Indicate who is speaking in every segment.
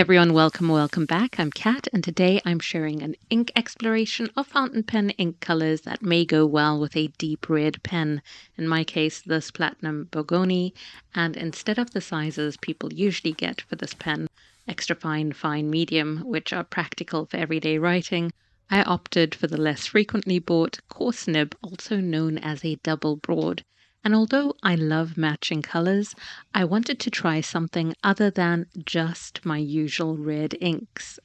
Speaker 1: everyone, welcome back. I'm Kat, and today I'm sharing an ink exploration of fountain pen ink colors that may go well with a deep red pen. In my case, this Platinum Bourgogne, and instead of the sizes people usually get for this pen, extra fine, fine, medium, which are practical for everyday writing, I opted for the less frequently bought coarse nib, also known as a double broad. And although I love matching colors, I wanted to try something other than just my usual red inks.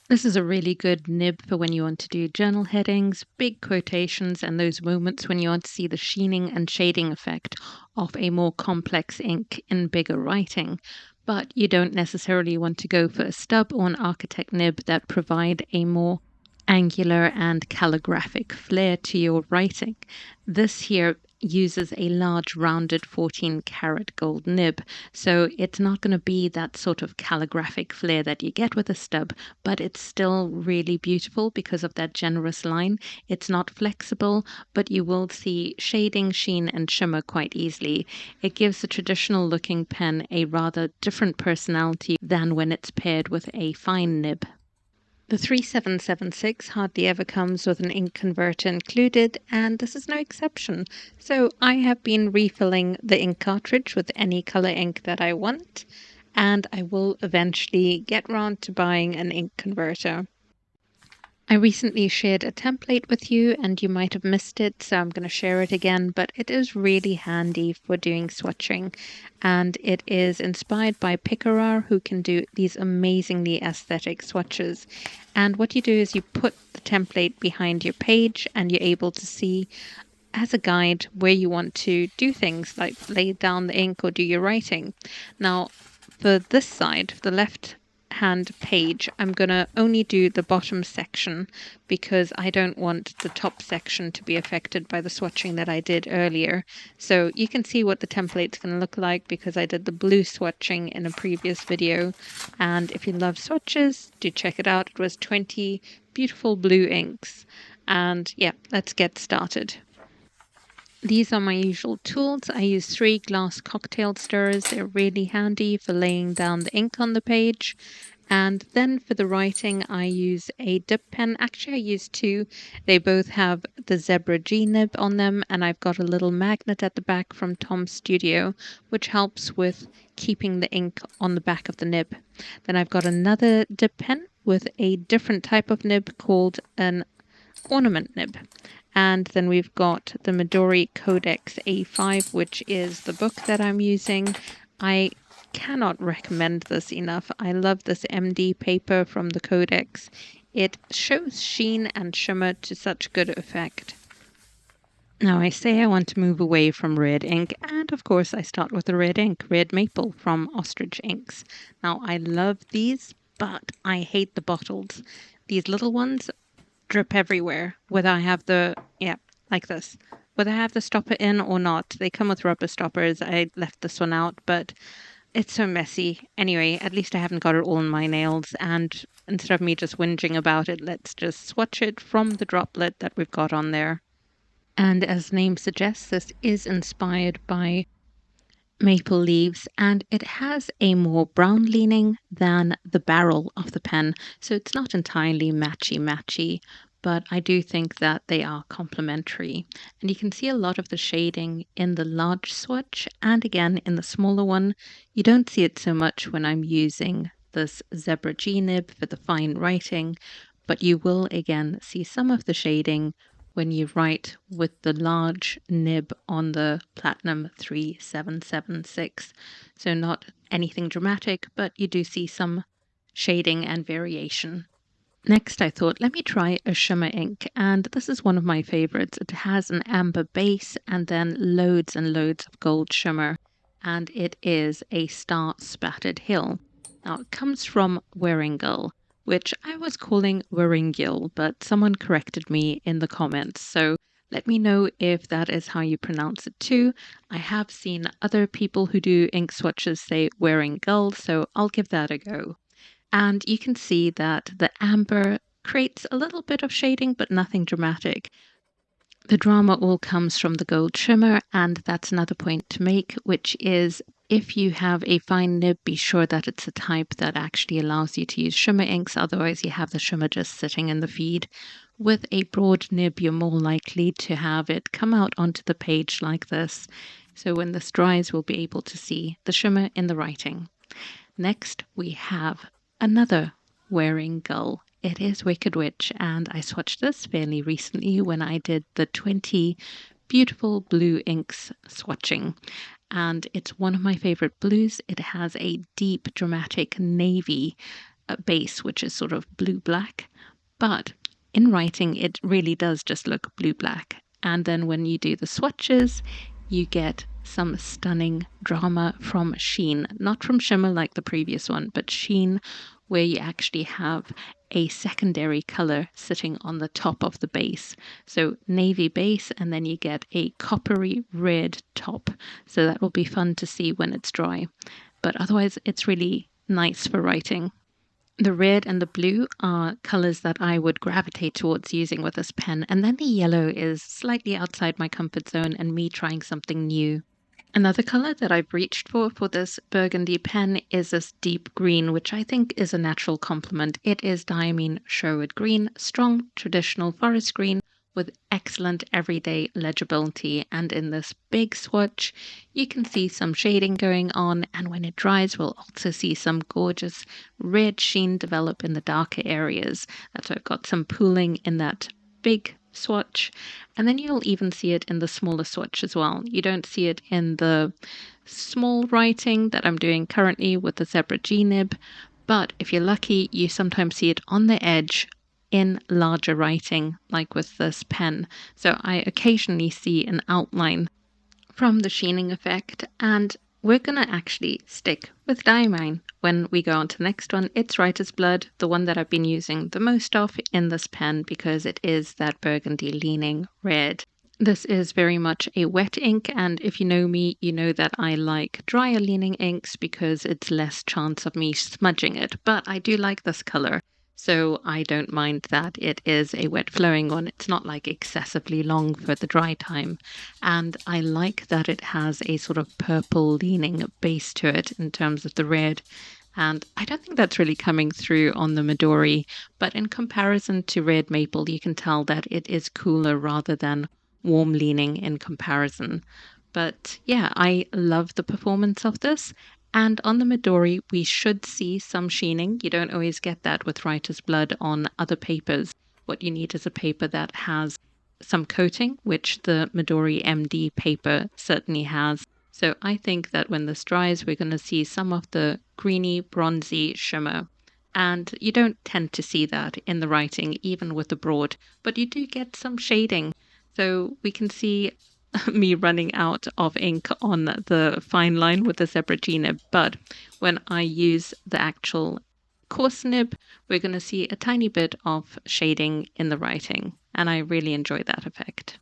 Speaker 1: This is a really good nib for when you want to do journal headings, big quotations, and those moments when you want to see the sheening and shading effect of a more complex ink in bigger writing. But you don't necessarily want to go for a stub or an architect nib that provide a more angular and calligraphic flair to your writing. This here uses a large rounded 14 karat gold nib, so it's not going to be that sort of calligraphic flair that you get with a stub, but it's still really beautiful because of that generous line. It's not flexible, but you will see shading, sheen, and shimmer quite easily. It gives the traditional looking pen a rather different personality than when it's paired with a fine nib. The 3776 hardly ever comes with an ink converter included, and this is no exception. So I have been refilling the ink cartridge with any color ink that I want, and I will eventually get round to buying an ink converter. I recently shared a template with you and you might have missed it, so I'm going to share it again, but it is really handy for doing swatching, and it is inspired by Picarar, who can do these amazingly aesthetic swatches. And what you do is you put the template behind your page and you're able to see as a guide where you want to do things like lay down the ink or do your writing. Now, for this side, the left hand page, I'm going to only do the bottom section because I don't want the top section to be affected by the swatching that I did earlier. So you can see what the template's going to look like because I did the blue swatching in a previous video. And if you love swatches, do check it out. It was 20 beautiful blue inks. And yeah, let's get started. These are my usual tools. I use 3 glass cocktail stirrers. They're really handy for laying down the ink on the page. And then for the writing, I use a dip pen. Actually, I use 2. They both have the Zebra G nib on them, and I've got a little magnet at the back from Tom's Studio, which helps with keeping the ink on the back of the nib. Then I've got another dip pen with a different type of nib called an ornament nib. And then we've got the Midori Codex A5, which is the book that I'm using. I cannot recommend this enough. I love this MD paper from the Codex. It shows sheen and shimmer to such good effect. Now I say I want to move away from red ink, and of course I start with the red ink, Red Maple from Ostrich Inks. Now I love these, but I hate the bottles. These little ones drip everywhere, whether I have the, like this, whether I have the stopper in or not. They come with rubber stoppers. I left this one out, but it's so messy. Anyway, at least I haven't got it all in my nails, and instead of me just whinging about it, let's just swatch it from the droplet that we've got on there. And as the name suggests, this is inspired by maple leaves, and it has a more brown leaning than the barrel of the pen, so it's not entirely matchy, but I do think that they are complementary. And you can see a lot of the shading in the large swatch, and again in the smaller one. You don't see it so much when I'm using this Zebra G nib for the fine writing, but you will again see some of the shading when you write with the large nib on the Platinum 3776. So not anything dramatic, but you do see some shading and variation. Next, I thought, let me try a shimmer ink, and this is one of my favorites. It has an amber base and then loads and loads of gold shimmer, and it is a Star Spattered Hill. Now, it comes from Wearingeul, which I was calling Wearingeul, but someone corrected me in the comments, so let me know if that is how you pronounce it too. I have seen other people who do ink swatches say Wearingeul, so I'll give that a go. And you can see that the amber creates a little bit of shading, but nothing dramatic. The drama all comes from the gold shimmer, and that's another point to make, which is if you have a fine nib, be sure that it's a type that actually allows you to use shimmer inks. Otherwise, you have the shimmer just sitting in the feed. With a broad nib, you're more likely to have it come out onto the page like this. So when this dries, we'll be able to see the shimmer in the writing. Next, we have another Wearingeul. It is Wicked Witch, and I swatched this fairly recently when I did the 20 beautiful blue inks swatching. And it's one of my favorite blues. It has a deep, dramatic navy base, which is sort of blue-black. But in writing, it really does just look blue-black. And then when you do the swatches, you get some stunning drama from sheen. Not from shimmer like the previous one, but sheen, where you actually have a secondary color sitting on the top of the base. So navy base, and then you get a coppery red top. So that will be fun to see when it's dry. But otherwise, it's really nice for writing. The red and the blue are colors that I would gravitate towards using with this pen. And then the yellow is slightly outside my comfort zone and me trying something new. Another color that I've reached for this Burgundy pen is this deep green, which I think is a natural complement. It is Diamine Sherwood green, strong traditional forest green with excellent everyday legibility. And in this big swatch, you can see some shading going on. And when it dries, we'll also see some gorgeous red sheen develop in the darker areas. That's why I've got some pooling in that big swatch, and then you'll even see it in the smaller swatch as well. You don't see it in the small writing that I'm doing currently with the Zebra G nib, but if you're lucky, you sometimes see it on the edge in larger writing, like with this pen. So I occasionally see an outline from the sheening effect, and we're going to actually stick with Diamine when we go on to the next one. It's Writer's Blood, the one that I've been using the most of in this pen because it is that burgundy leaning red. This is very much a wet ink, and if you know me, you know that I like drier leaning inks because it's less chance of me smudging it, but I do like this color. So I don't mind that it is a wet flowing one. It's not like excessively long for the dry time. And I like that it has a sort of purple leaning base to it in terms of the red. And I don't think that's really coming through on the Midori, but in comparison to Red Maple, you can tell that it is cooler rather than warm leaning in comparison. But yeah, I love the performance of this. And on the Midori, we should see some sheening. You don't always get that with Writer's Blood on other papers. What you need is a paper that has some coating, which the Midori MD paper certainly has. So I think that when this dries, we're going to see some of the greeny, bronzy shimmer. And you don't tend to see that in the writing, even with the broad, but you do get some shading. So we can see me running out of ink on the fine line with the Zebra G nib, but when I use the actual coarse nib, we're going to see a tiny bit of shading in the writing, and I really enjoy that effect.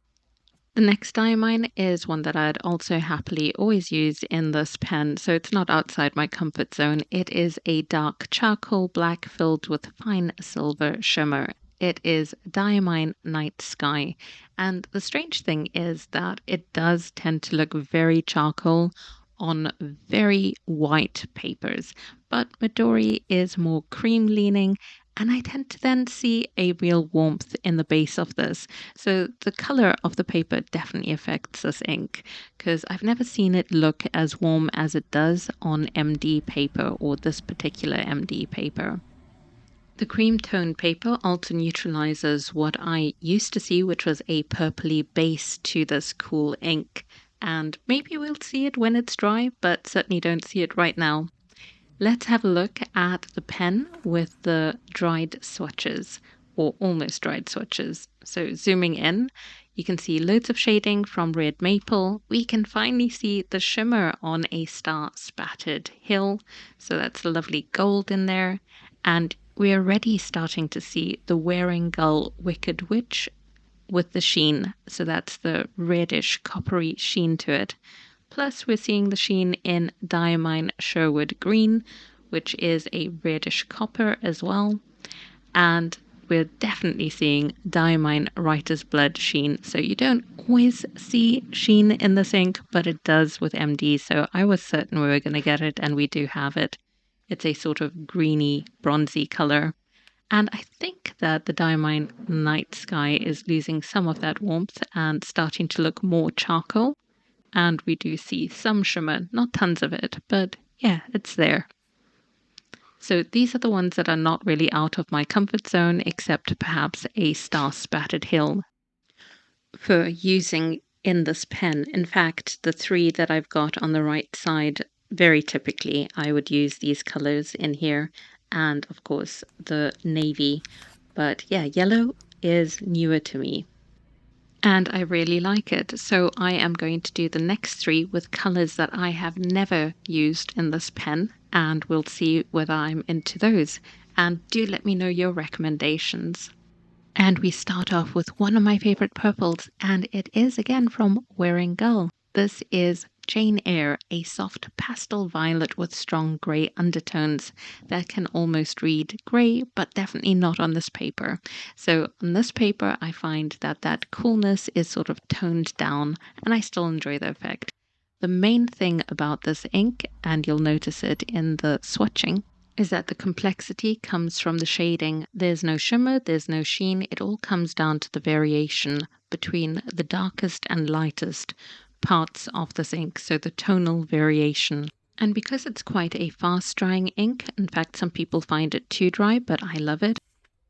Speaker 1: The next Diamine is one that I'd also happily always use in this pen, so it's not outside my comfort zone. It is a dark charcoal black filled with fine silver shimmer. It is Diamine Night Sky. And the strange thing is that it does tend to look very charcoal on very white papers. But Midori is more cream leaning, and I tend to then see a real warmth in the base of this. So the color of the paper definitely affects this ink, because I've never seen it look as warm as it does on MD paper or this particular MD paper. The cream tone paper also neutralizes what I used to see, which was a purpley base to this cool ink. And maybe we'll see it when it's dry, but certainly don't see it right now. Let's have a look at the pen with the dried swatches, or almost dried swatches. So zooming in, you can see loads of shading from Red Maple. We can finally see the shimmer on a star spattered hill. So that's a lovely gold in there. And we're already starting to see the Wearingeul Wicked Witch with the sheen. So that's the reddish coppery sheen to it. Plus we're seeing the sheen in Diamine Sherwood green, which is a reddish copper as well. And we're definitely seeing Diamine Writer's Blood sheen. So you don't always see sheen in this ink, but it does with MD. So I was certain we were going to get it, and we do have it. It's a sort of greeny, bronzy color. And I think that the Diamine Night Sky is losing some of that warmth and starting to look more charcoal. And we do see some shimmer, not tons of it, but yeah, it's there. So these are the ones that are not really out of my comfort zone, except perhaps a star spattered hill for using in this pen. In fact, the three that I've got on the right side, very typically I would use these colors in here, and of course the navy. But yeah, yellow is newer to me. And I really like it. So I am going to do the next three with colors that I have never used in this pen, and we'll see whether I'm into those. And do let me know your recommendations. And we start off with one of my favorite purples, and it is again from Wearingeul. This is Jane Eyre, a soft pastel violet with strong grey undertones that can almost read grey, but definitely not on this paper. So on this paper, I find that that coolness is sort of toned down, and I still enjoy the effect. The main thing about this ink, and you'll notice it in the swatching, is that the complexity comes from the shading. There's no shimmer, there's no sheen. It all comes down to the variation between the darkest and lightest parts of this ink, so the tonal variation. And because it's quite a fast drying ink, in fact, some people find it too dry, but I love it.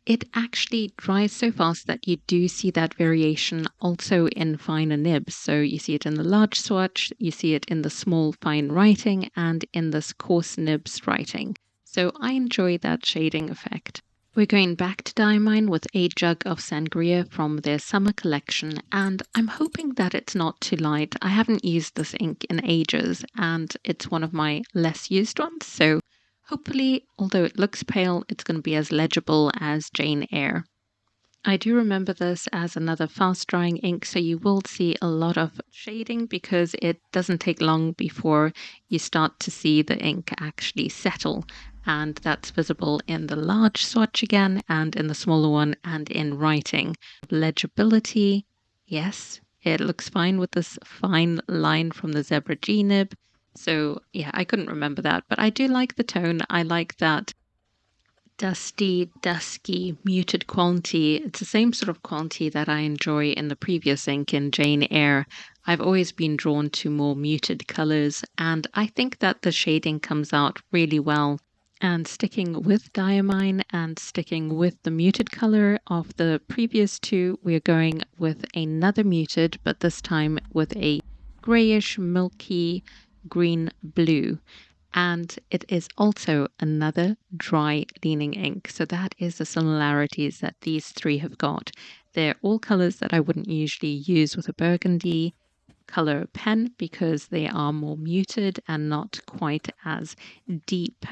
Speaker 1: It actually dries so fast that you do see that variation also in finer nibs. So you see it in the large swatch, you see it in the small fine writing, and in this coarse nibs writing. So I enjoy that shading effect. We're going back to Diamine with a jug of Sangria from their summer collection, and I'm hoping that it's not too light. I haven't used this ink in ages, and it's one of my less used ones, so hopefully, although it looks pale, it's going to be as legible as Jane Eyre. I do remember this as another fast drying ink, so you will see a lot of shading because it doesn't take long before you start to see the ink actually settle. And that's visible in the large swatch again, and in the smaller one, and in writing. Legibility, yes, it looks fine with this fine line from the zebra G nib. So yeah, I couldn't remember that, but I do like the tone. I like that dusty, dusky, muted quality. It's the same sort of quality that I enjoy in the previous ink in Jane Eyre. I've always been drawn to more muted colors, and I think that the shading comes out really well. And sticking with Diamine and sticking with the muted color of the previous two, we're going with another muted, but this time with a grayish, milky green blue. And it is also another dry leaning ink. So that is the similarities that these three have got. They're all colors that I wouldn't usually use with a burgundy color pen because they are more muted and not quite as deep.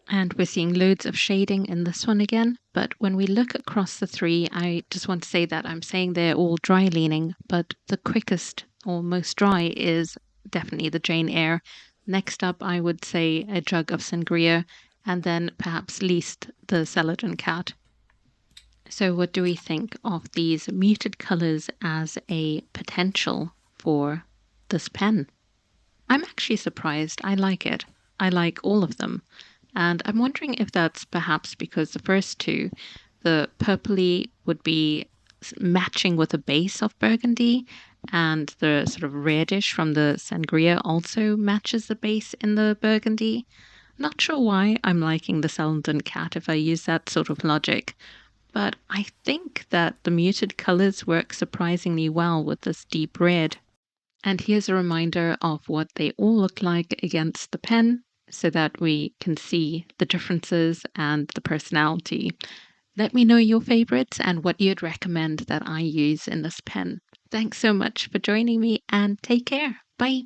Speaker 1: And we're seeing loads of shading in this one again. But when we look across the three, I just want to say that I'm saying they're all dry leaning, but the quickest or most dry is definitely the Jane Eyre. Next up, I would say a jug of Sangria, and then perhaps least the Celadon Cat. So what do we think of these muted colors as a potential for this pen? I'm actually surprised. I like it. I like all of them. And I'm wondering if that's perhaps because the first two, the purpley would be matching with a base of burgundy, and the sort of reddish from the Sangria also matches the base in the burgundy. Not sure why I'm liking the Celadon Cat if I use that sort of logic, but I think that the muted colors work surprisingly well with this deep red. And here's a reminder of what they all look like against the pen so that we can see the differences and the personality. Let me know your favorites and what you'd recommend that I use in this pen. Thanks so much for joining me and take care. Bye.